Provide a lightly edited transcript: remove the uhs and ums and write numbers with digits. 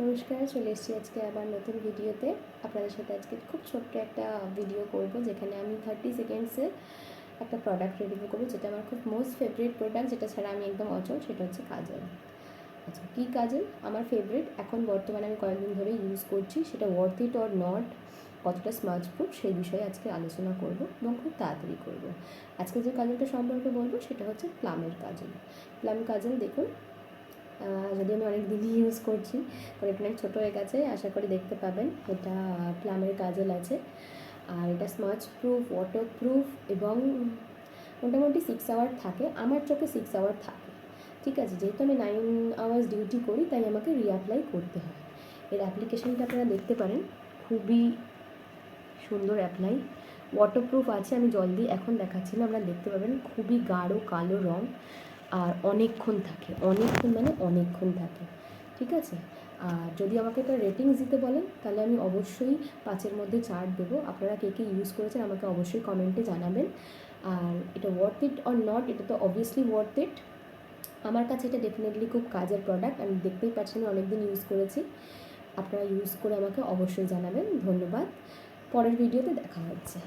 নমস্কার, চলে এসেছি আজকে আবার নতুন ভিডিওতে। আপনাদের সাথে আজকে খুব ছোট্ট একটা ভিডিও করব, যেখানে আমি 30 সেকেন্ডসে একটা প্রোডাক্ট রিভিউ করবো, যেটা আমার খুব মোস্ট ফেভারিট প্রোডাক্ট, যেটা ছাড়া আমি একদম অচল। সেটা হচ্ছে কাজল। আচ্ছা, কী কাজল আমার ফেভারিট, এখন বর্তমানে আমি কয়েকদিন ধরে ইউজ করছি, সেটা ওয়ার্থ ইট অর নট, কতটা স্মাজ প্রুফ, সেই বিষয়ে আজকে আলোচনা করব এবং খুব তাড়াতাড়ি করব। আজকে যে কাজলটা সম্পর্কে বলবো সেটা হচ্ছে প্লামের কাজল। প্লাম কাজল দেখুন, যদি আমি অনেক দিনই ইউজ করছি, কারণ এটা অনেক ছোটো হয়ে গেছে, আশা করি দেখতে পাবেন। এটা প্লামের কাজল আছে, আর এটা স্মাচ প্রুফ, ওয়াটার প্রুফ এবং মোটামুটি 6 আওয়ার থাকে। আমার চোখে 6 আওয়ার থাকে, ঠিক আছে। যেহেতু আমি 9 আওয়ার্স ডিউটি করি, তাই আমাকে রিঅ্যাপ্লাই করতে হয়। এর অ্যাপ্লিকেশনটা আপনারা দেখতে পারেন, খুবই সুন্দর অ্যাপ্লাই, ওয়াটারপ্রুফ আছে। আমি জল দিয়ে এখন দেখাচ্ছি না, আপনারা দেখতে পাবেন, খুবই গাঢ় কালো রঙ, আর অনেকক্ষণ থাকে, অনেকক্ষণ মানে অনেকক্ষণ থাকে, ঠিক আছে। আর যদি আমাকে একটা রেটিংস দিতে বলেন, তাহলে আমি অবশ্যই 5-এর মধ্যে 4 দেবো। আপনারা কে কে ইউজ করেছেন আমাকে অবশ্যই কমেন্টে জানাবেন। আর এটা ওয়ার্থ ইট অর নট, এটা তো অবভিয়াসলি ওয়ার্থ ইট। আমার কাছে এটা ডেফিনেটলি খুব কাজের প্রোডাক্ট, আমি দেখতেই পাচ্ছেন অনেকদিন ইউজ করেছি। আপনারা ইউজ করে আমাকে অবশ্যই জানাবেন। ধন্যবাদ, পরের ভিডিওতে দেখা হচ্ছে।